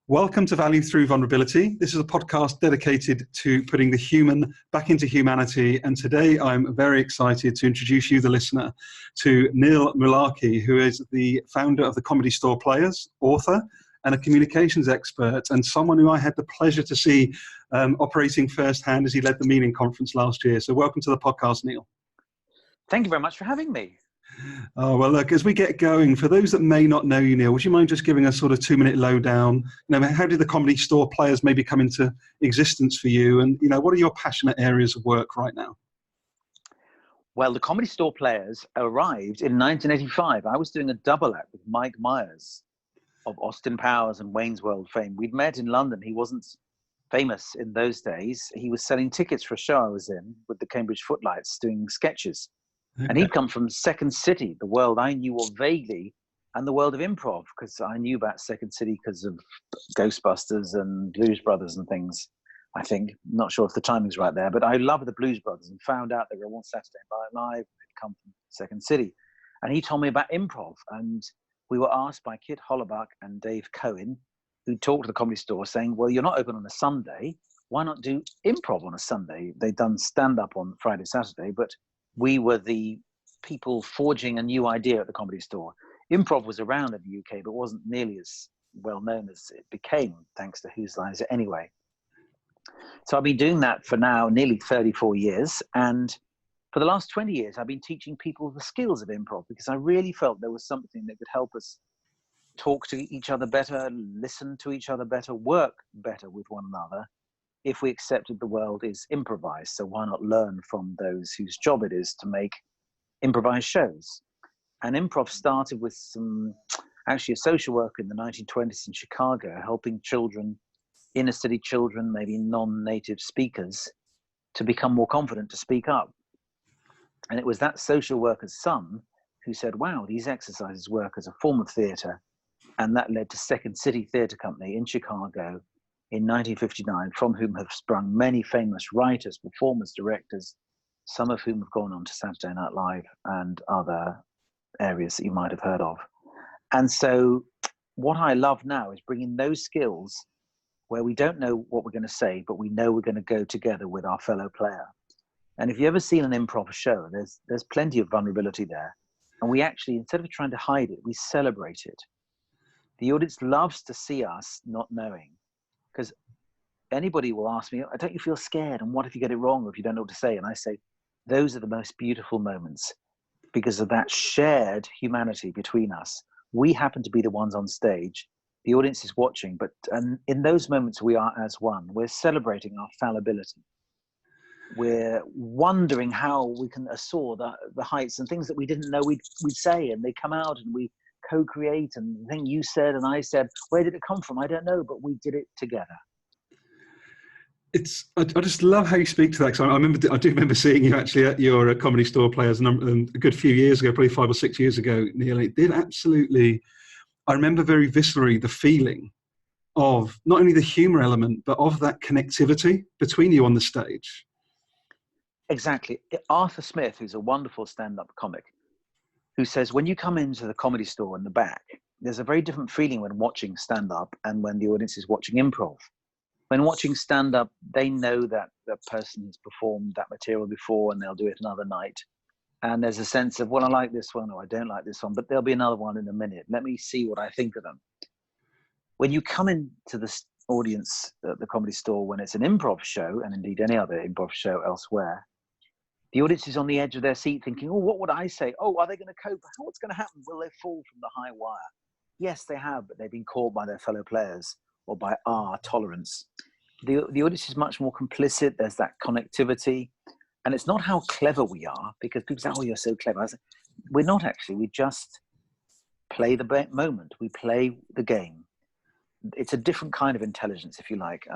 Welcome to Value Through Vulnerability. This is a podcast dedicated to putting the human back into humanity. And today I'm very excited to introduce you, the listener, to Neil Mullarkey, who is the founder of the Comedy Store Players, author, and a communications expert, and someone who I had the pleasure to see operating firsthand as he led the Meaning Conference last year. So welcome to the podcast, Neil. Thank you very much for having me. Oh, well, look, as we get going, for those that may not know you, Neil, would you mind just giving a sort of 2-minute lowdown? How did the Comedy Store Players maybe come into existence for you? And, what are your passionate areas of work right now? Well, the Comedy Store Players arrived in 1985. I was doing a double act with Mike Myers of Austin Powers and Wayne's World fame. We'd met in London. He wasn't famous in those days. He was selling tickets for a show I was in with the Cambridge Footlights doing sketches. Okay. And he'd come from Second City, the world I knew of vaguely, and the world of improv, because I knew about Second City because of Ghostbusters and Blues Brothers and things, I think. Not sure if the timing's right there, but I love the Blues Brothers and found out they were on Saturday Night Live. They'd come from Second City. And he told me about improv. And we were asked by Kit Hollerbuck and Dave Cohen, who talked to the Comedy Store, saying, well, you're not open on a Sunday. Why not do improv on a Sunday? They'd done stand-up on Friday, Saturday, but we were the people forging a new idea at the Comedy Store. Improv was around in the UK, but wasn't nearly as well known as it became, thanks to Whose Line Is It Anyway? So I've been doing that for now nearly 34 years. And for the last 20 years, I've been teaching people the skills of improv because I really felt there was something that could help us talk to each other better, listen to each other better, work better with one another, if we accepted the world is improvised. So why not learn from those whose job it is to make improvised shows? And improv started with a social worker in the 1920s in Chicago, helping children, inner city children, maybe non-native speakers, to become more confident to speak up. And it was that social worker's son who said, wow, these exercises work as a form of theater. And that led to Second City Theatre Company in Chicago in 1959, from whom have sprung many famous writers, performers, directors, some of whom have gone on to Saturday Night Live and other areas that you might have heard of. And so what I love now is bringing those skills where we don't know what we're going to say, but we know we're going to go together with our fellow player. And if you've ever seen an improv show, there's plenty of vulnerability there. And we actually, instead of trying to hide it, we celebrate it. The audience loves to see us not knowing. Because anybody will ask me, don't you feel scared? And what if you get it wrong or if you don't know what to say? And I say, those are the most beautiful moments because of that shared humanity between us. We happen to be the ones on stage. The audience is watching, but in those moments we are as one. We're celebrating our fallibility. We're wondering how we can soar the heights and things that we didn't know we'd say, and they come out and we co-create, and the thing you said and I said, where did it come from? I don't know, but we did it together. I just love how you speak to that, because I do remember seeing you actually at your Comedy Store Players a good few years ago, probably 5 or 6 years ago, Neil. It did absolutely, I remember very viscerally the feeling of not only the humor element, but of that connectivity between you on the stage. Exactly. Arthur Smith, who's a wonderful stand-up comic, who says, when you come into the Comedy Store in the back, there's a very different feeling when watching stand-up and when the audience is watching improv. When watching stand-up, they know that the person has performed that material before and they'll do it another night. And there's a sense of, well, I like this one or I don't like this one, but there'll be another one in a minute. Let me see what I think of them. When you come into the audience at the Comedy Store, when it's an improv show, and indeed any other improv show elsewhere, the audience is on the edge of their seat thinking, oh, what would I say? Oh, are they going to cope? What's going to happen? Will they fall from the high wire? Yes, they have, but they've been caught by their fellow players or by our tolerance. The audience is much more complicit. There's that connectivity. And it's not how clever we are, because people say, oh, you're so clever. I say, we're not actually. We just play the moment. We play the game. It's a different kind of intelligence, if you like.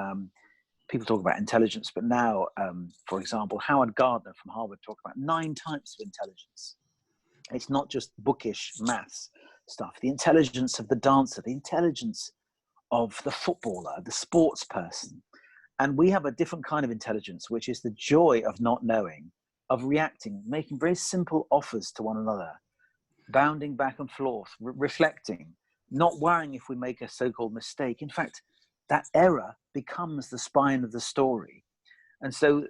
People talk about intelligence, but now, for example, Howard Gardner from Harvard talked about 9 types of intelligence. It's not just bookish maths stuff. The intelligence of the dancer, the intelligence of the footballer, the sports person. And we have a different kind of intelligence, which is the joy of not knowing, of reacting, making very simple offers to one another, bounding back and forth, reflecting, not worrying if we make a so-called mistake. In fact, that error becomes the spine of the story. And so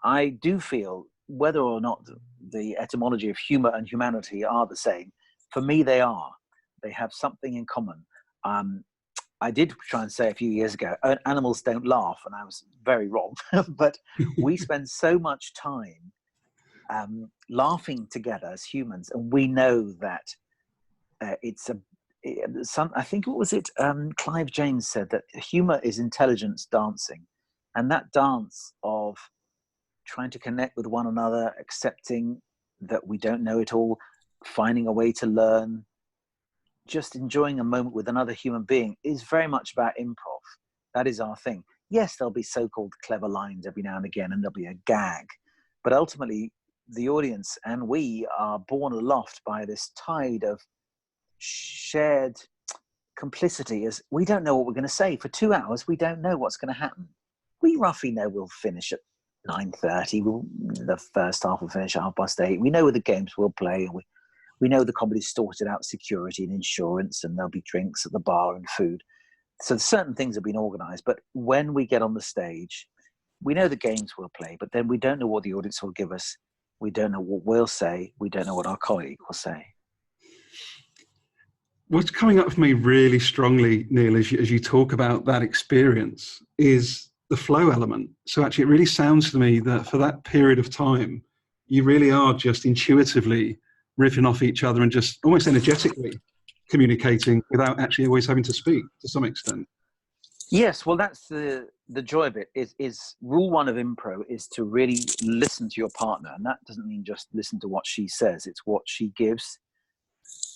I do feel, whether or not the etymology of humor and humanity are the same, for me they are. They have something in common. I did try and say a few years ago, animals don't laugh, and I was very wrong. But we spend so much time laughing together as humans, and we know that I think, what was it? Clive James said that humor is intelligence dancing, and that dance of trying to connect with one another, accepting that we don't know it all, finding a way to learn, just enjoying a moment with another human being, is very much about improv. That is our thing. Yes, there'll be so-called clever lines every now and again, and there'll be a gag, but ultimately the audience and we are borne aloft by this tide of shared complicity, as we don't know what we're going to say. For 2 hours, we don't know what's going to happen. We roughly know we'll finish at 9:30. The first half will finish at 8:30. We know the games we'll play. We know the comedy's sorted out, security and insurance, and there'll be drinks at the bar and food. So certain things have been organized. But when we get on the stage, we know the games we'll play, but then we don't know what the audience will give us. We don't know what we'll say. We don't know what our colleague will say. What's coming up for me really strongly, Neil, as you talk about that experience, is the flow element. So actually, it really sounds to me that for that period of time, you really are just intuitively riffing off each other and just almost energetically communicating without actually always having to speak to some extent. Yes, well, that's the joy of it. Is rule one of improv is to really listen to your partner, and that doesn't mean just listen to what she says. It's what she gives,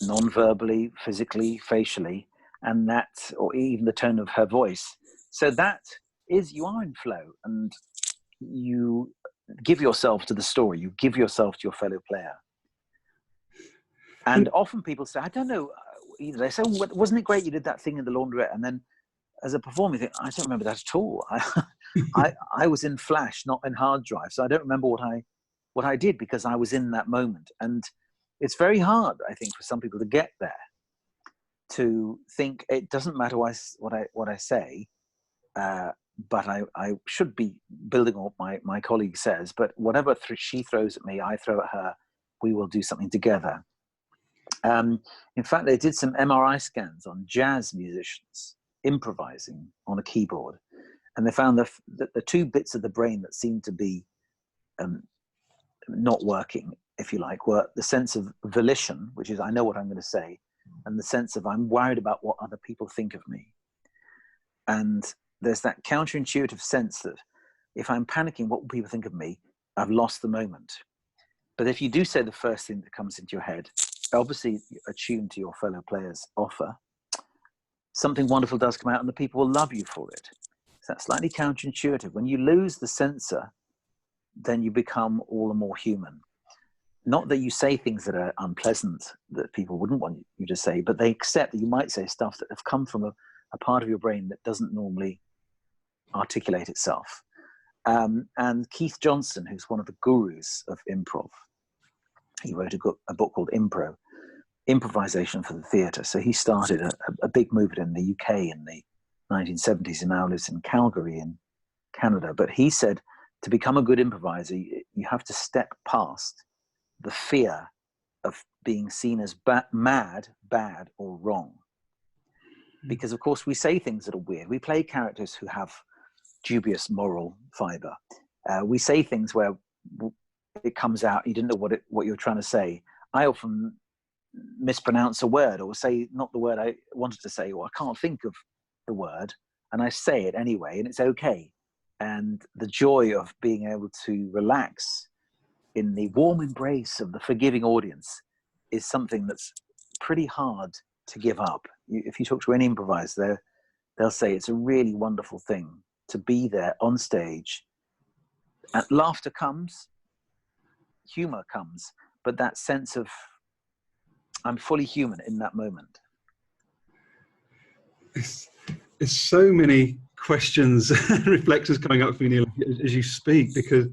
non-verbally, physically, facially, and that, or even the tone of her voice. So that is, you are in flow, and you give yourself to the story. You give yourself to your fellow player. And often people say, I don't know, they say, well, wasn't it great you did that thing in the laundrette? And then as a performer, you think, I don't remember that at all. I was in Flash, not in hard drive. So I don't remember what I did, because I was in that moment. And it's very hard, I think, for some people to get there, to think it doesn't matter what I say, but I should be building on what my colleague says. But whatever she throws at me, I throw at her. We will do something together. In fact, they did some MRI scans on jazz musicians improvising on a keyboard, and they found that the two bits of the brain that seemed to be not working, if you like, were the sense of volition, which is I know what I'm going to say, and the sense of I'm worried about what other people think of me. And there's that counterintuitive sense that if I'm panicking, what will people think of me? I've lost the moment. But if you do say the first thing that comes into your head, obviously attuned to your fellow players' offer, something wonderful does come out, and the people will love you for it. So that's slightly counterintuitive. When you lose the censor, then you become all the more human. Not that you say things that are unpleasant that people wouldn't want you to say, but they accept that you might say stuff that have come from a part of your brain that doesn't normally articulate itself. And Keith Johnson, who's one of the gurus of improv, he wrote a book called Improv, Improvisation for the Theatre. So he started a big movement in the UK in the 1970s, and now lives in Calgary in Canada. But he said to become a good improviser, you have to step past the fear of being seen as mad, bad, or wrong. Because, of course, we say things that are weird. We play characters who have dubious moral fiber. We say things where it comes out, you didn't know what you're trying to say. I often mispronounce a word, or say not the word I wanted to say, or I can't think of the word, and I say it anyway, and it's okay. And the joy of being able to relax in the warm embrace of the forgiving audience is something that's pretty hard to give up. If you talk to any improviser, they'll say it's a really wonderful thing to be there on stage. And laughter comes, humor comes, but that sense of I'm fully human in that moment. It's so many questions and reflections coming up for me, Neil, as you speak, because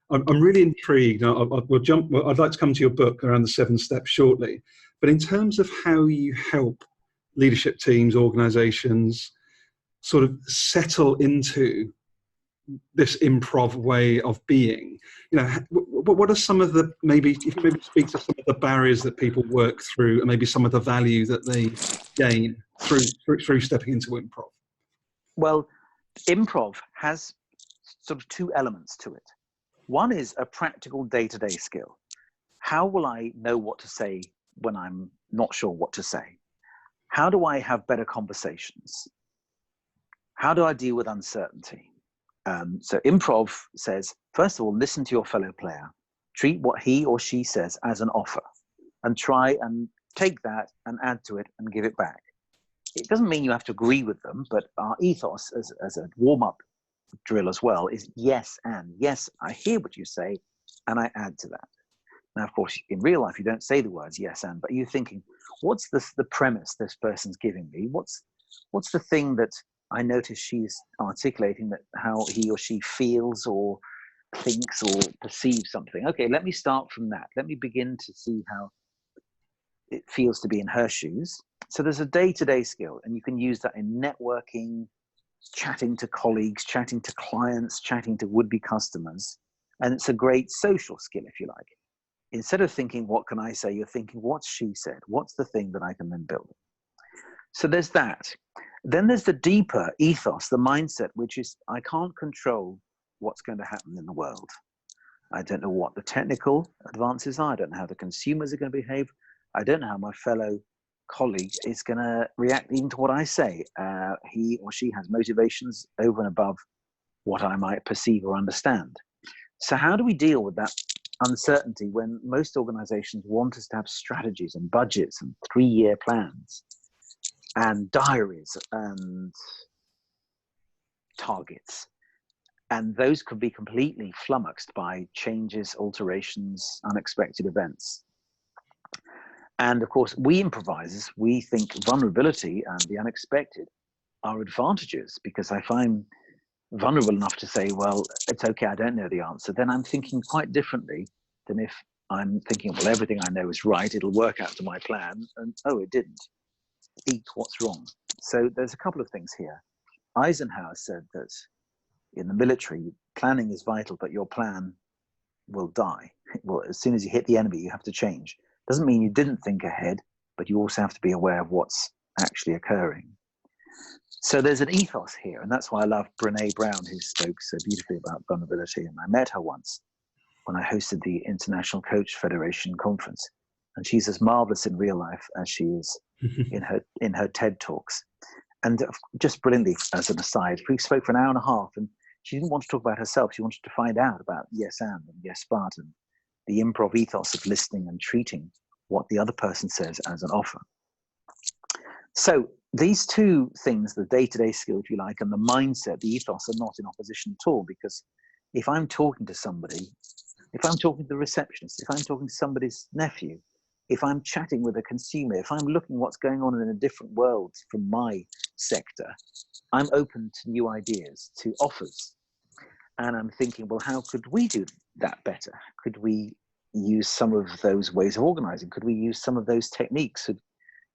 I'm really intrigued. I'd like to come to your book around the 7 steps shortly, but in terms of how you help leadership teams, organizations sort of settle into this improv way of being? You know, what are some of the, maybe if you maybe speak to some of the barriers that people work through, and maybe some of the value that they gain through stepping into improv? Well, improv has sort of two elements to it. One is a practical day-to-day skill. How will I know what to say when I'm not sure what to say? How do I have better conversations? How do I deal with uncertainty? So improv says, first of all, listen to your fellow player. Treat what he or she says as an offer, and try and take that and add to it and give it back. It doesn't mean you have to agree with them, but our ethos as a warm-up drill as well is yes and. Yes, I hear what you say, and I add to that. Now, of course, in real life, you don't say the words yes and, but you're thinking, what's the premise this person's giving me? What's the thing that I notice she's articulating, that how he or she feels or thinks or perceives something? Okay, let me start from that. Let me begin to see how it feels to be in her shoes. So there's a day-to-day skill, and you can use that in networking, chatting to colleagues, chatting to clients, chatting to would-be customers. And it's a great social skill, if you like. Instead of thinking, what can I say? You're thinking, what's she said? What's the thing that I can then build? So there's that. Then there's the deeper ethos, the mindset, which is, I can't control what's going to happen in the world. I don't know what the technical advances are. I don't know how the consumers are going to behave. I don't know how my fellow colleague is going to react even to what I say. He or she has motivations over and above what I might perceive or understand. So how do we deal with that uncertainty when most organizations want us to have strategies and budgets and 3-year plans and diaries and targets? And those could be completely flummoxed by changes, alterations, unexpected events. And of course, we improvisers, we think vulnerability and the unexpected are advantages, because if I'm vulnerable enough to say, well, it's okay, I don't know the answer, then I'm thinking quite differently than if I'm thinking, well, everything I know is right, it'll work out to my plan, and oh, it didn't. Eat what's wrong. So there's a couple of things here. Eisenhower said that in the military, planning is vital, but your plan will die. Well, as soon as you hit the enemy, you have to change. Doesn't mean you didn't think ahead, but you also have to be aware of what's actually occurring. So there's an ethos here, and that's why I love Brené Brown, who spoke so beautifully about vulnerability. And I met her once when I hosted the International Coach Federation conference, and she's as marvelous in real life as she is in her TED Talks. And just brilliantly, as an aside, we spoke for an hour and a half, and she didn't want to talk about herself. She wanted to find out about yes and yes but, and the improv ethos of listening and treating what the other person says as an offer. So these two things, the day-to-day skill, if you like, and the mindset, the ethos, are not in opposition at all, because if I'm talking to somebody, if I'm talking to the receptionist, if I'm talking to somebody's nephew, if I'm chatting with a consumer, if I'm looking what's going on in a different world from my sector, I'm open to new ideas, to offers. And I'm thinking, well, how could we do that better? Could we use some of those ways of organizing? Could we use some of those techniques?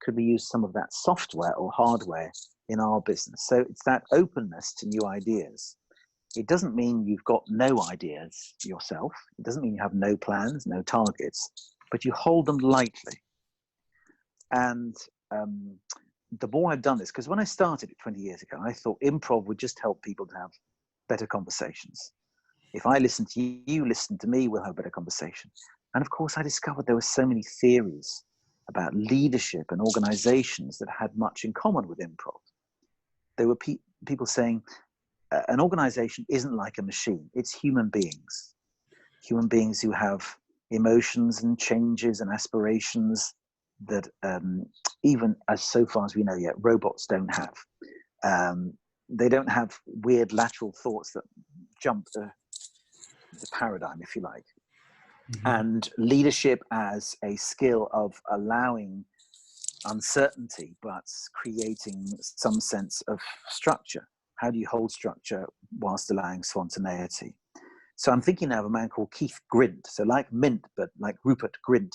Could we use some of that software or hardware in our business? So it's that openness to new ideas. It doesn't mean you've got no ideas yourself. It doesn't mean you have no plans, no targets, but you hold them lightly. And the more I've done this, because when I started it 20 years ago, I thought improv would just help people to have better conversations. If I listen to you, you listen to me, we'll have a better conversation. And of course, I discovered there were so many theories about leadership and organizations that had much in common with improv. There were people saying an organization isn't like a machine, it's human beings who have emotions and changes and aspirations that even as so far as we know yet, robots don't have. They don't have weird lateral thoughts that jump the paradigm, if you like. Mm-hmm. And leadership as a skill of allowing uncertainty, but creating some sense of structure. How do you hold structure whilst allowing spontaneity? So I'm thinking now of a man called Keith Grint. So like Mint, but like Rupert Grint,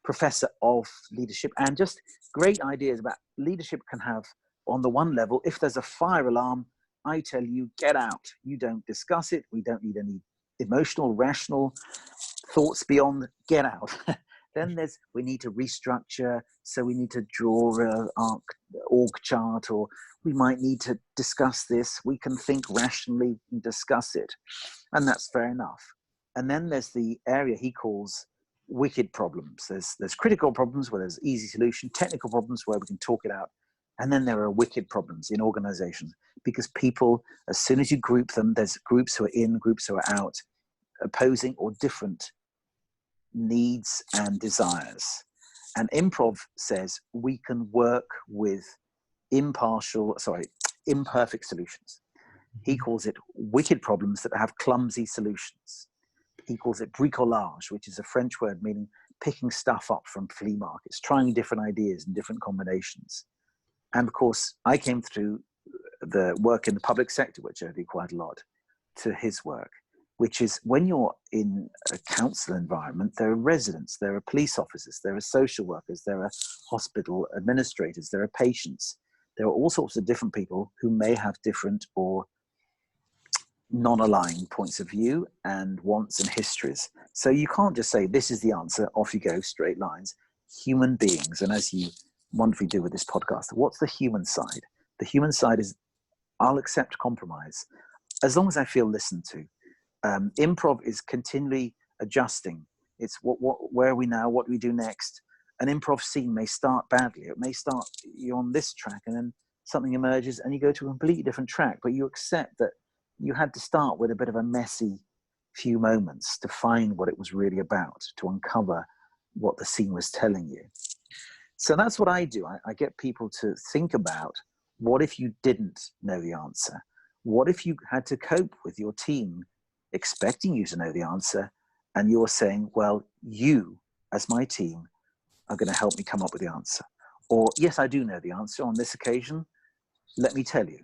professor of leadership, and just great ideas about leadership can have on the one level, if there's a fire alarm, I tell you, get out. You don't discuss it. We don't need any emotional, rational thoughts beyond get out. Then we need to restructure. So we need to draw a org chart, or we might need to discuss this. We can think rationally and discuss it. And that's fair enough. And then there's the area he calls wicked problems. There's critical problems where there's easy solution, technical problems where we can talk it out. And then there are wicked problems in organizations, because people, as soon as you group them, there's groups who are in, groups who are out, opposing or different needs and desires. And Improv says we can work with imperfect solutions. He calls it wicked problems that have clumsy solutions. He calls it bricolage, which is a French word meaning picking stuff up from flea markets, trying different ideas and different combinations. And of course, I came through the work in the public sector, which I do quite a lot, to his work, which is when you're in a council environment, there are residents, there are police officers, there are social workers, there are hospital administrators, there are patients. There are all sorts of different people who may have different or non-aligned points of view and wants and histories. So you can't just say, this is the answer, off you go, straight lines. Human beings, and as you wonderfully do with this podcast, what's the human side? The human side is, I'll accept compromise as long as I feel listened to. Improv is continually adjusting. It's where are we now? What do we do next? An improv scene may start badly. It may start, you're on this track, and then something emerges and you go to a completely different track, but you accept that you had to start with a bit of a messy few moments to find what it was really about, to uncover what the scene was telling you. So that's what I do. I get people to think about, what if you didn't know the answer? What if you had to cope with your team expecting you to know the answer, and you're saying, well, you, as my team, are going to help me come up with the answer. Or, yes, I do know the answer on this occasion. Let me tell you.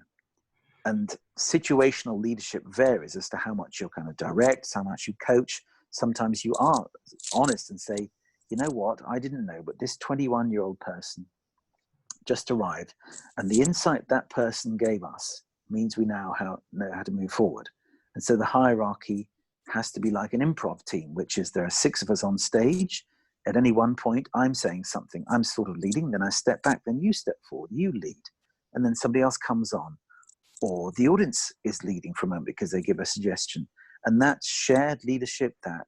And situational leadership varies as to how much you're kind of direct, how much you coach. Sometimes you are honest and say, you know what, I didn't know, but this 21-year-old person just arrived, and the insight that person gave us means we now know how to move forward. And so the hierarchy has to be like an improv team, which is there are 6 of us on stage. At any one point, I'm saying something, I'm sort of leading, then I step back, then you step forward, you lead, and then somebody else comes on. Or the audience is leading for a moment because they give a suggestion. And that shared leadership, that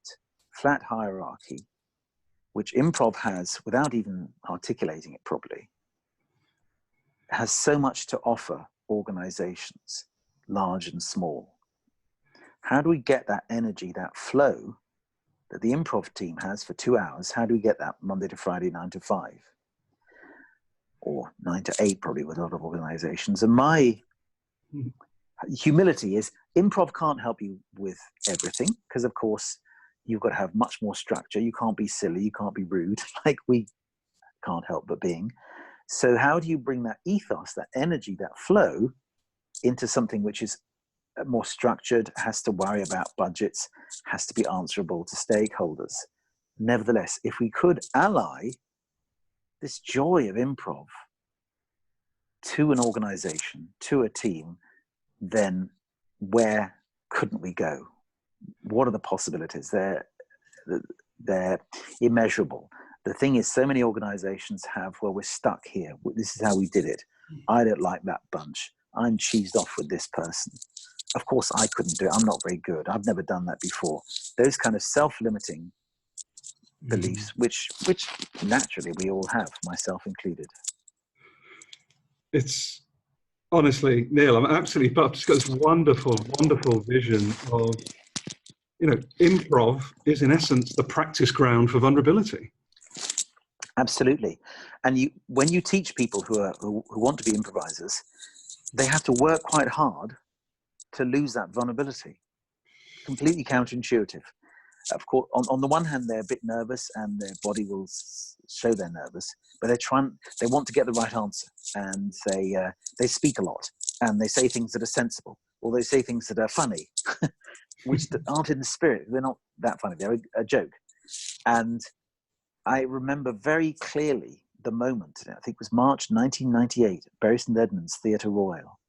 flat hierarchy, which improv has without even articulating it properly, has so much to offer organizations, large and small. How do we get that energy, that flow that the improv team has for 2 hours? How do we get that Monday to Friday, 9 to 5? Or 9 to 8, probably, with a lot of organizations. And my humility is, improv can't help you with everything, because of course you've got to have much more structure. You can't be silly, you can't be rude, like we can't help but being. So how do you bring that ethos, that energy, that flow into something which is more structured, has to worry about budgets, has to be answerable to stakeholders? Nevertheless, if we could ally this joy of improv to an organization, to a team, then where couldn't we go? What are the possibilities? They're immeasurable. The thing is, so many organizations have, well, we're stuck here. This is how we did it. I don't like that bunch. I'm cheesed off with this person. Of course, I couldn't do it. I'm not very good. I've never done that before. Those kind of self-limiting beliefs, which naturally we all have, myself included. It's honestly, Neil, I'm absolutely, but I've just got this wonderful, wonderful vision of, improv is in essence the practice ground for vulnerability. Absolutely. And when you teach people who want to be improvisers, they have to work quite hard to lose that vulnerability. Completely counterintuitive. Of course, on the one hand, they're a bit nervous and their body will show they're nervous, but they want to get the right answer, and they speak a lot and they say things that are sensible, or they say things that are funny, which aren't in the spirit. They're not that funny. They're a joke. And I remember very clearly the moment, I think it was March 1998, at Bury St Edmunds Theatre Royal.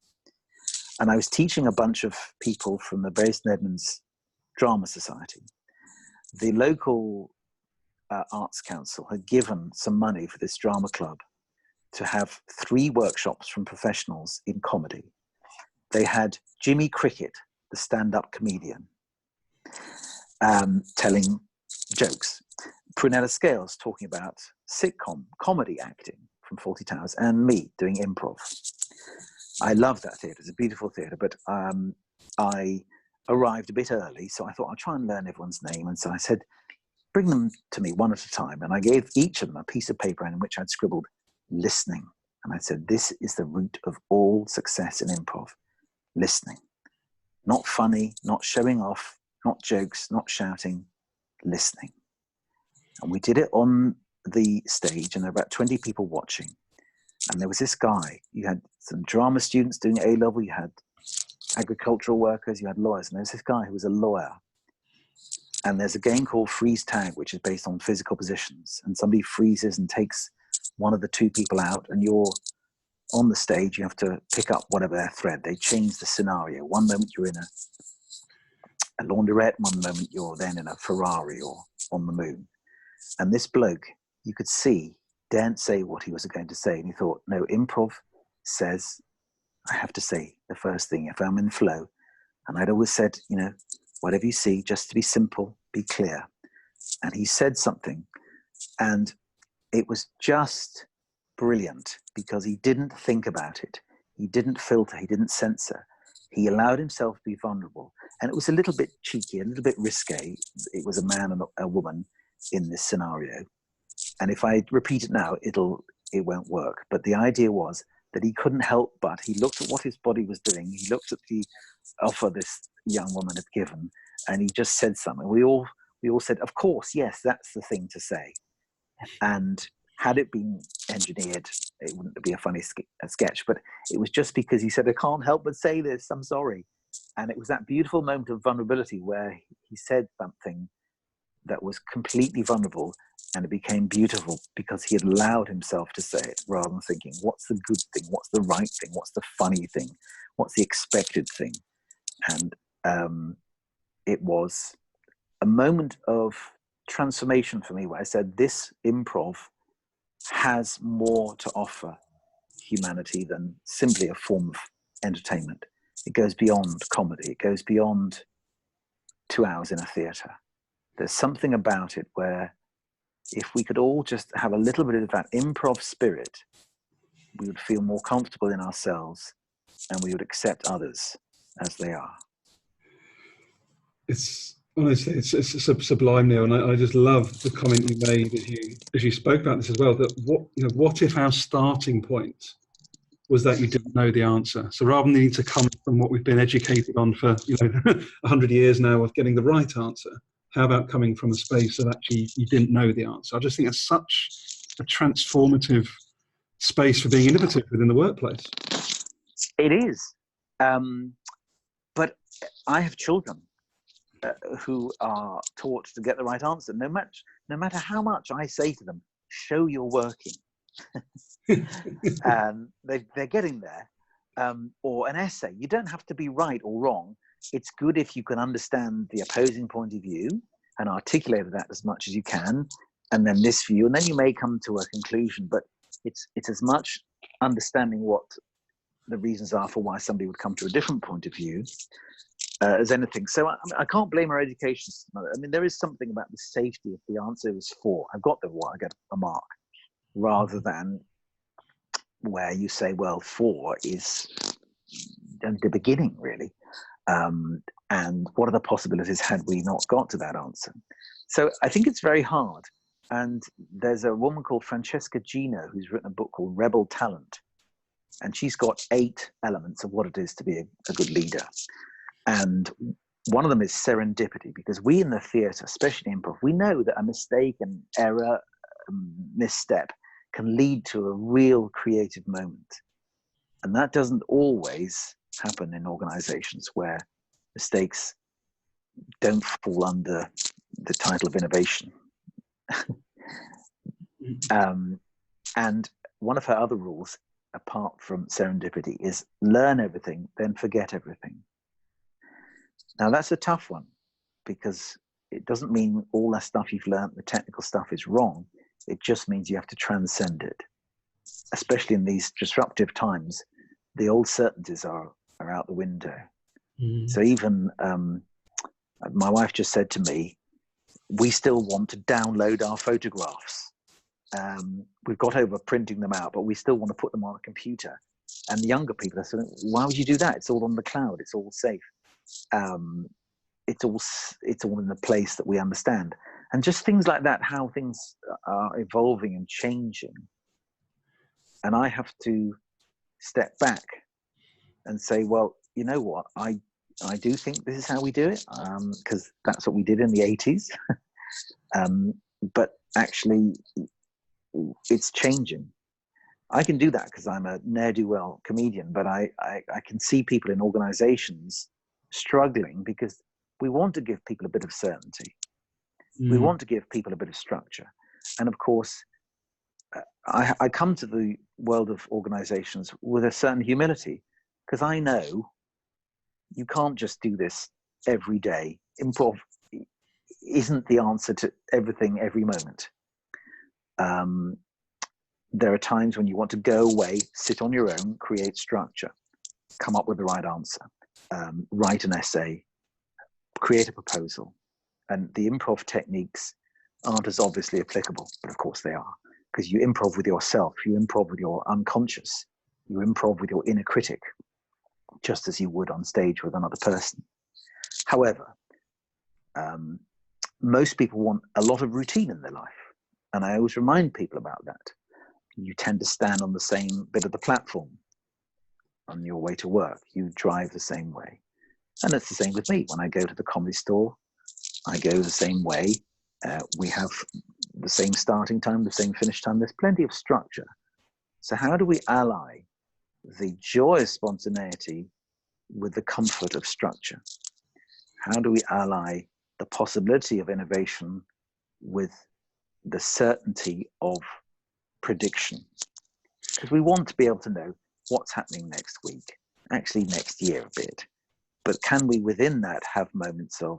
And I was teaching a bunch of people from the Bury St Edmunds Drama Society. The local Arts Council had given some money for this drama club to have 3 workshops from professionals in comedy. They had Jimmy Cricket, the stand-up comedian, telling jokes. Prunella Scales talking about sitcom, comedy acting from Fawlty Towers, and me doing improv. I love that theatre. It's a beautiful theatre, but I arrived a bit early, so I thought I'll try and learn everyone's name. And so I said, bring them to me one at a time. And I gave each of them a piece of paper in which I'd scribbled listening. And I said, this is the root of all success in improv. Listening. Not funny, not showing off, not jokes, not shouting, listening. And we did it on the stage, and there were about 20 people watching. And there was this guy. You had some drama students doing A-level, you had agricultural workers, you had lawyers, and there was this guy who was a lawyer. And there's a game called freeze tag, which is based on physical positions. And somebody freezes and takes one of the 2 people out, and you're on the stage, you have to pick up whatever their thread. They change the scenario. One moment you're in a laundrette, one moment you're then in a Ferrari or on the moon. And this bloke, you could see, daren't say what he was going to say. And he thought, no, improv says I have to say the first thing if I'm in flow. And I'd always said, you know, whatever you see, just to be simple, be clear. And he said something, and it was just brilliant because he didn't think about it. He didn't filter, he didn't censor. He allowed himself to be vulnerable. And it was a little bit cheeky, a little bit risque. It was a man and a woman in this scenario. And if I repeat it now, it won't work. But the idea was that he couldn't help but, he looked at what his body was doing. He looked at the offer this young woman had given, and he just said something. We all said, of course, yes, that's the thing to say. And had it been engineered, it wouldn't be a funny sketch, but it was just because he said, I can't help but say this, I'm sorry. And it was that beautiful moment of vulnerability where he said something that was completely vulnerable, and it became beautiful because he had allowed himself to say it rather than thinking, what's the good thing? What's the right thing? What's the funny thing? What's the expected thing? And it was a moment of transformation for me where I said, this improv has more to offer humanity than simply a form of entertainment. It goes beyond comedy. It goes beyond 2 hours in a theatre. There's something about it where if we could all just have a little bit of that improv spirit, we would feel more comfortable in ourselves and we would accept others as they are. It's honestly, it's sublime, Neil, and I just love the comment you made as you spoke about this as well. That what if our starting point was that you didn't know the answer? So rather than needing to come from what we've been educated on for 100 years now of getting the right answer, how about coming from a space of actually you didn't know the answer? I just think it's such a transformative space for being innovative within the workplace. It is, but I have children who are taught to get the right answer. No matter how much I say to them, show you're working. They're getting there. Or an essay. You don't have to be right or wrong. It's good if you can understand the opposing point of view and articulate that as much as you can, and then this view, and then you may come to a conclusion. But it's as much understanding what the reasons are for why somebody would come to a different point of view as anything. So I can't blame our education system. I mean, there is something about the safety if the answer is 4. I've got the 1, I get a mark, rather than where you say, well, 4 is the beginning, really. And what are the possibilities had we not got to that answer? So I think it's very hard. And there's a woman called Francesca Gino who's written a book called Rebel Talent. And she's got 8 elements of what it is to be a good leader. And one of them is serendipity, because we in the theatre, especially improv, we know that a mistake, an error, a misstep can lead to a real creative moment. And that doesn't always happen in organizations where mistakes don't fall under the title of innovation. And one of her other rules, apart from serendipity, is learn everything, then forget everything. Now, that's a tough one, because it doesn't mean all that stuff you've learned, the technical stuff, is wrong. It just means you have to transcend it. Especially in these disruptive times, the old certainties are out the window. So even my wife just said to me, we still want to download our photographs. We've got over printing them out, but we still want to put them on a computer. And the younger people are saying, why would you do that? It's all on the cloud. It's all safe. It's all in the place that we understand. And just things like that, how things are evolving and changing. And I have to step back and say, well, you know what? I do think this is how we do it, because that's what we did in the 80s. But actually, it's changing. I can do that because I'm a ne'er-do-well comedian, but I can see people in organizations struggling because we want to give people a bit of certainty. We want to give people a bit of structure. And of course, I come to the world of organizations with a certain humility, because I know you can't just do this every day. Improv isn't the answer to everything every moment. There are times when you want to go away, sit on your own, create structure, come up with the right answer, write an essay, create a proposal. And the improv techniques aren't as obviously applicable, but of course they are, because you improv with yourself, you improv with your unconscious, you improv with your inner critic, just as you would on stage with another person. However, most people want a lot of routine in their life. And I always remind people about that. You tend to stand on the same bit of the platform on your way to work. You drive the same way. And it's the same with me. When I go to the Comedy Store, I go the same way. We have the same starting time, the same finish time. There's plenty of structure. So how do we ally the joy of spontaneity with the comfort of structure? How do we ally the possibility of innovation with the certainty of prediction? Because we want to be able to know what's happening next week, actually next year a bit. But can we within that have moments of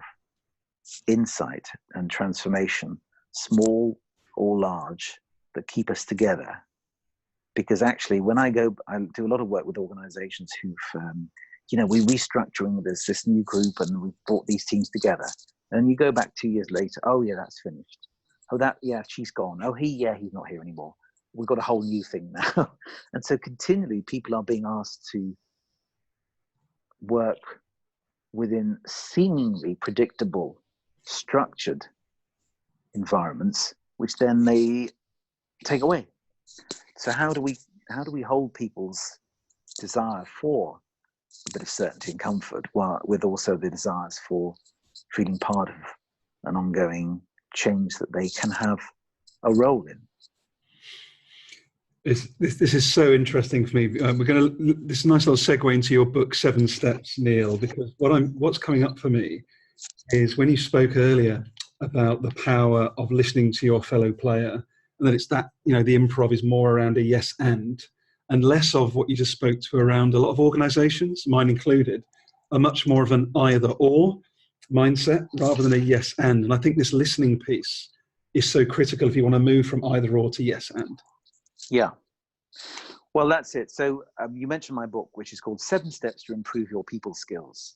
insight and transformation, small or large, that keep us together? Because actually, when I do a lot of work with organizations who've, we're restructuring, there's this new group and we've brought these teams together. And you go back 2 years later, oh yeah, that's finished. Oh, she's gone. Oh, he's not here anymore. We've got a whole new thing now. And so continually people are being asked to work within seemingly predictable, structured environments, which then they take away. So how do we hold people's desire for a bit of certainty and comfort, while with also the desires for feeling part of an ongoing change that they can have a role in? This is so interesting for me. This is a nice little segue into your book, 7 Steps, Neil, because what's coming up for me is when you spoke earlier about the power of listening to your fellow player, and that it's that, the improv is more around a yes and less of what you just spoke to around a lot of organizations, mine included, are much more of an either or mindset rather than a yes and. And I think this listening piece is so critical if you want to move from either or to yes and. Yeah. Well, that's it. So you mentioned my book, which is called 7 Steps to Improve Your People Skills.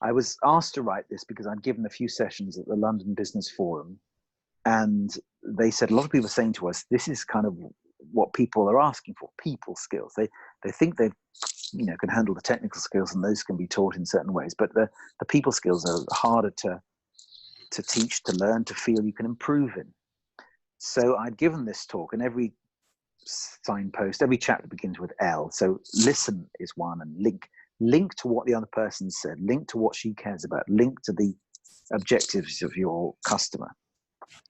I was asked to write this because I'd given a few sessions at the London Business Forum, and they said, a lot of people are saying to us, this is kind of what people are asking for, people skills. They think they can handle the technical skills, and those can be taught in certain ways, but the people skills are harder to teach, to learn, to feel you can improve in. So I'd given this talk, and every signpost, every chapter begins with L. So listen is one, and link to what the other person said, link to what she cares about, link to the objectives of your customer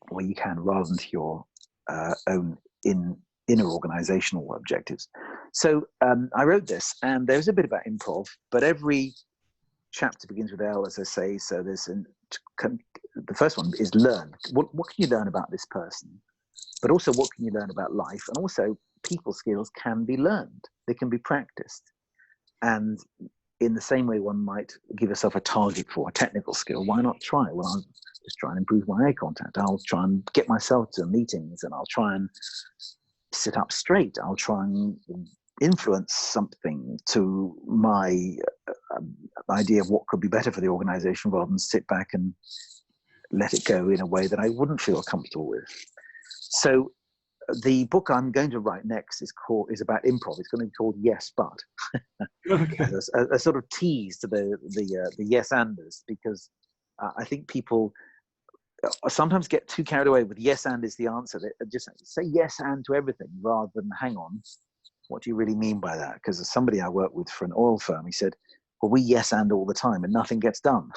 where you can, rather than to your own inner organizational objectives. So I wrote this, and there's a bit about improv, but every chapter begins with L, as I say. So there's the first one is learn. What can you learn about this person? But also, what can you learn about life? And also, people skills can be learned. They can be practiced. And in the same way one might give yourself a target for a technical skill, why not try? Well, I'll just try and improve my eye contact. I'll try and get myself to meetings, and I'll try and sit up straight. I'll try and influence something to my idea of what could be better for the organization, rather than sit back and let it go in a way that I wouldn't feel comfortable with. So the book I'm going to write next is about improv. It's going to be called Yes But, Okay. as a sort of tease to the yes anders, because I think people sometimes get too carried away with yes and is the answer. They just say yes and to everything, rather than hang on, what do you really mean by that? Because somebody I worked with for an oil firm, he said, well, we yes and all the time and nothing gets done.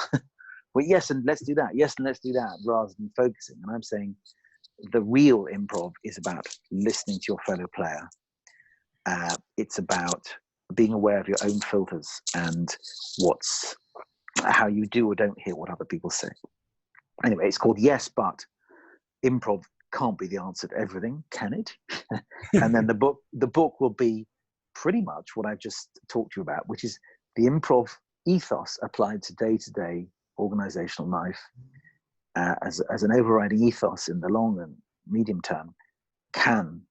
Well, yes and let's do that, yes and let's do that, rather than focusing. And I'm saying the real improv is about listening to your fellow player. It's about being aware of your own filters and how you do or don't hear what other people say. Anyway, it's called Yes But. Improv can't be the answer to everything, can it? And then the book will be pretty much what I've just talked to you about, which is the improv ethos applied to day-to-day organizational life, as an overriding ethos in the long and medium term, can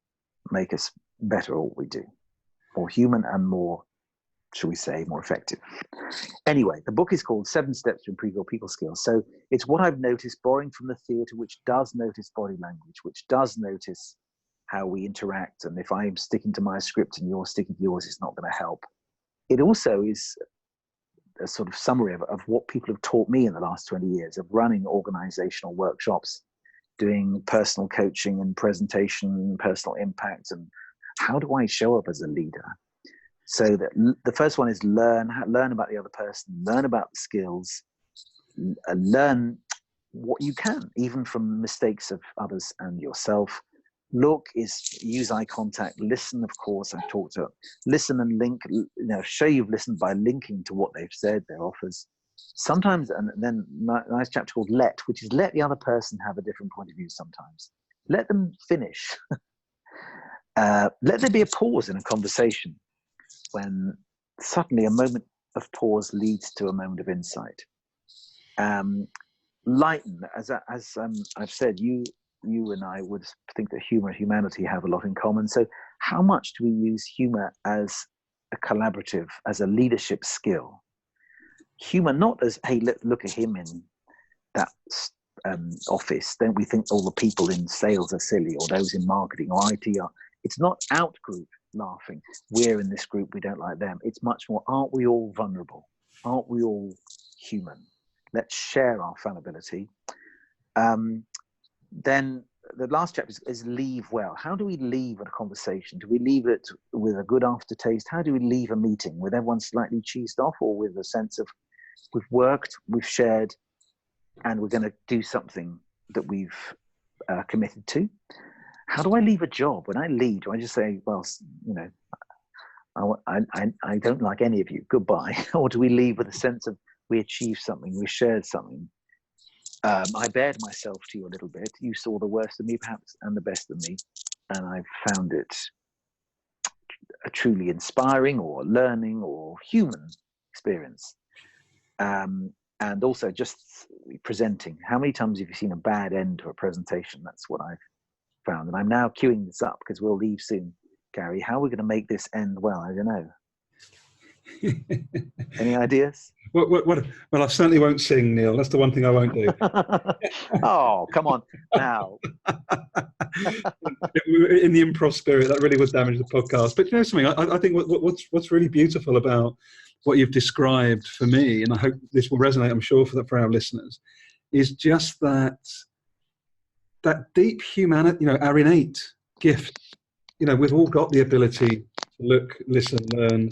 make us better at what we do, more human and more, shall we say, more effective. Anyway, the book is called 7 Steps to Improve Your People Skills. So it's what I've noticed, borrowing from the theatre, which does notice body language, which does notice how we interact. And if I'm sticking to my script and you're sticking to yours, it's not going to help. It also is a sort of summary of what people have taught me in the last 20 years of running organizational workshops, doing personal coaching and presentation, personal impact, and how do I show up as a leader? So that the first one is learn about the other person, learn about the skills, learn what you can, even from mistakes of others and yourself. Use eye contact, listen, of course, I've talked to listen and link, show you've listened by linking to what they've said, their offers. Sometimes, and then a nice chapter called Let, which is let the other person have a different point of view sometimes. Let them finish. Let there be a pause in a conversation when suddenly a moment of pause leads to a moment of insight. Lighten, as I've said, you and I would think that humor and humanity have a lot in common. So how much do we use humor as a collaborative, as a leadership skill? Humor not as, hey, look at him in that office. Then we think all the people in sales are silly, or those in marketing or IT are. It's not out-group laughing. We're in this group, we don't like them. It's much more, aren't we all vulnerable? Aren't we all human? Let's share our fallibility. Then the last chapter is leave well. How do we leave a conversation? Do we leave it with a good aftertaste? How do we leave a meeting? With everyone slightly cheesed off, or with a sense of we've worked, we've shared, and we're going to do something that we've committed to? How do I leave a job? When I leave, do I just say, well, I don't like any of you, goodbye? Or do we leave with a sense of we achieved something, we shared something? I bared myself to you a little bit. You saw the worst of me, perhaps, and the best of me, and I found it a truly inspiring or learning or human experience. And also just presenting. How many times have you seen a bad end to a presentation? That's what I've found. And I'm now queuing this up because we'll leave soon, Gary. How are we going to make this end well? I don't know. Any ideas? Well, I certainly won't sing, Neil. That's the one thing I won't do. Oh, come on now. In the improv spirit, that really would damage the podcast. But you know something, I think what's really beautiful about what you've described for me, and I hope this will resonate, I'm sure, for our listeners, is just that deep humanity, our innate gift. We've all got the ability to look, listen, learn,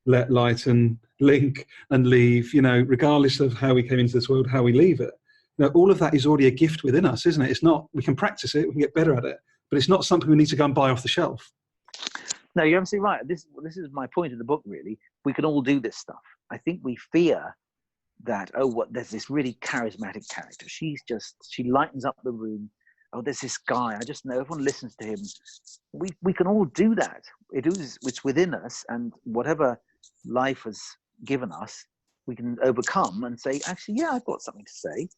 let, lighten, link, and leave, regardless of how we came into this world, how we leave it. All of that is already a gift within us, isn't it? It's not, we can practice it, we can get better at it, but it's not something we need to go and buy off the shelf. No, you're absolutely right. This is my point in the book, really. We can all do this stuff. I think we fear that, there's this really charismatic character. She lightens up the room. oh, there's this guy, I just know everyone listens to him. We can all do that. It's within us, and whatever life has given us, we can overcome and say, actually, yeah, I've got something to say.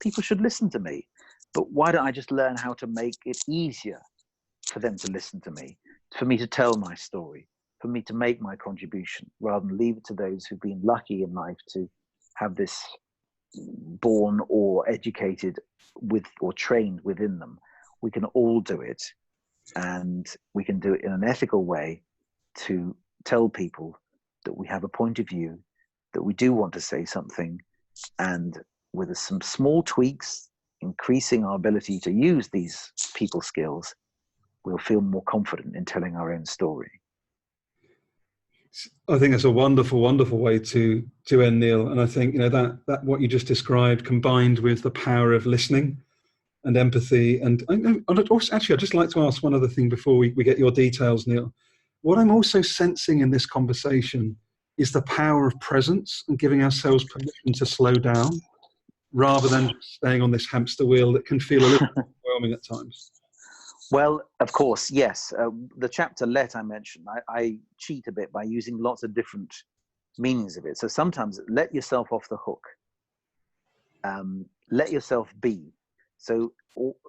People should listen to me. But why don't I just learn how to make it easier for them to listen to me, for me to tell my story, for me to make my contribution, rather than leave it to those who've been lucky in life to have this born or educated with or trained within them. We can all do it, and we can do it in an ethical way to tell people that we have a point of view, that we do want to say something, and with some small tweaks, increasing our ability to use these people skills, we'll feel more confident in telling our own story. I think that's a wonderful, wonderful way to end, Neil. And I think, that what you just described, combined with the power of listening and empathy. And also, actually, I'd just like to ask one other thing before we get your details, Neil. What I'm also sensing in this conversation is the power of presence and giving ourselves permission to slow down rather than just staying on this hamster wheel that can feel a little overwhelming at times. Well, of course, yes. The chapter let I mentioned, I cheat a bit by using lots of different meanings of it. So sometimes let yourself off the hook. Let yourself be. So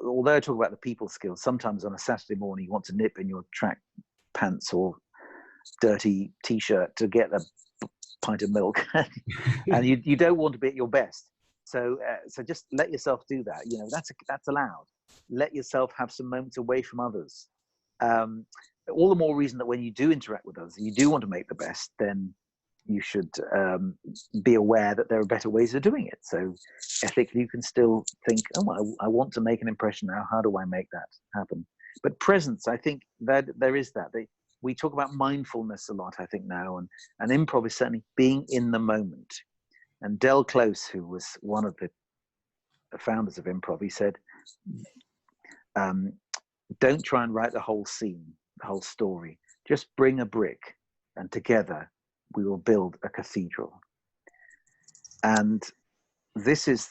although I talk about the people skills, sometimes on a Saturday morning you want to nip in your track pants or dirty T-shirt to get a pint of milk, and you don't want to be at your best. So just let yourself do that. That's allowed. Let yourself have some moments away from others. All the more reason that when you do interact with others, you do want to make the best, then you should be aware that there are better ways of doing it. So ethically, you can still think, oh, I want to make an impression now. How do I make that happen? But presence, I think that there is that. We talk about mindfulness a lot, I think, now, and improv is certainly being in the moment. And Del Close, who was one of the founders of improv, he said, don't try and write the whole scene, the whole story. Just bring a brick, and together we will build a cathedral. And this is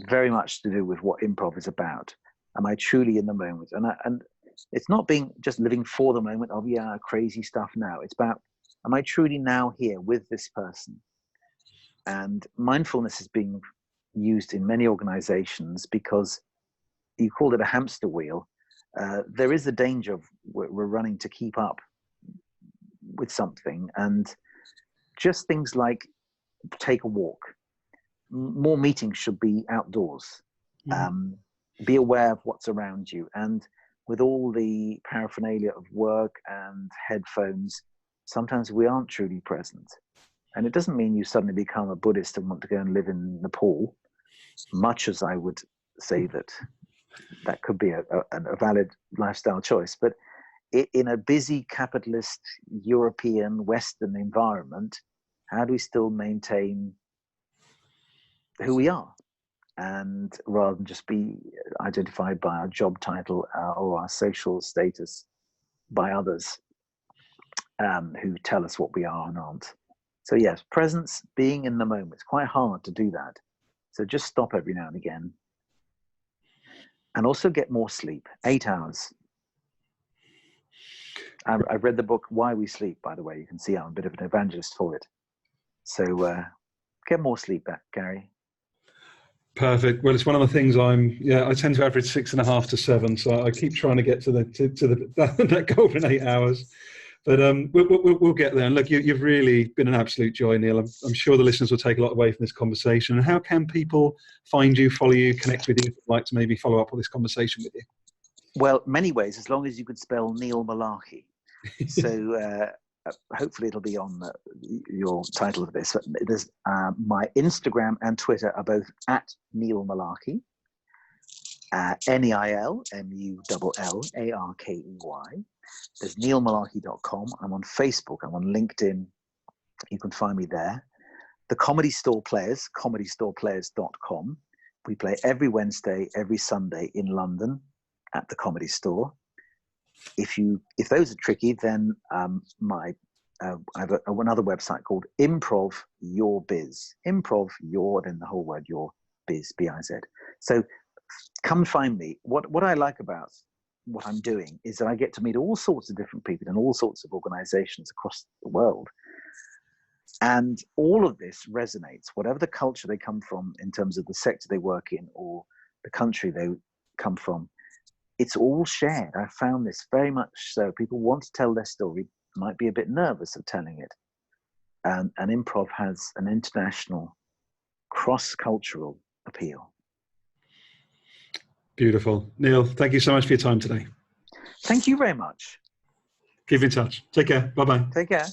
very much to do with what improv is about. Am I truly in the moment? And it's not being just living for the moment of, yeah, crazy stuff now. It's about, am I truly now here with this person? And mindfulness is being used in many organizations because you called it a hamster wheel. There is a danger of we're running to keep up with something, and just things like take a walk. More meetings should be outdoors. Be aware of what's around you. And with all the paraphernalia of work and headphones, sometimes we aren't truly present. And it doesn't mean you suddenly become a Buddhist and want to go and live in Nepal, much as I would say that could be a valid lifestyle choice. But in a busy capitalist European Western environment, how do we still maintain who we are? And rather than just be identified by our job title or our social status by others who tell us what we are and aren't. So yes, presence, being in the moment. It's quite hard to do that. So just stop every now and again. And also get more sleep, 8 hours. I've read the book Why We Sleep, by the way. You can see I'm a bit of an evangelist for it. So get more sleep back, Gary. Perfect. Well, it's one of the things I tend to average 6.5 to 7. So I keep trying to get to that golden 8 hours. But we'll get there. And look, you've really been an absolute joy, Neil. I'm sure the listeners will take a lot away from this conversation. And how can people find you, follow you, connect with you, if they'd like to maybe follow up on this conversation with you? Well, many ways, as long as you could spell Neil Mullarkey. So hopefully it'll be on your title of this. There's my Instagram and Twitter are both at Neil Mullarkey. NEIL MULLARKEY. There's neilmullarkey.com. I'm on Facebook. I'm on LinkedIn. You can find me there. The Comedy Store Players, comedystoreplayers.com. We play every Wednesday, every Sunday in London at the Comedy Store. If those are tricky, then I have another website called Improv Your Biz. Improv Your, then the whole word Your Biz, B-I-Z. So come find me. What I like about what I'm doing is that I get to meet all sorts of different people in all sorts of organizations across the world. And all of this resonates, whatever the culture they come from in terms of the sector they work in or the country they come from, it's all shared. I found this very much so. People want to tell their story, might be a bit nervous of telling it. And improv has an international, cross-cultural appeal. Beautiful. Neil, thank you so much for your time today. Thank you very much. Keep in touch. Take care. Bye-bye. Take care.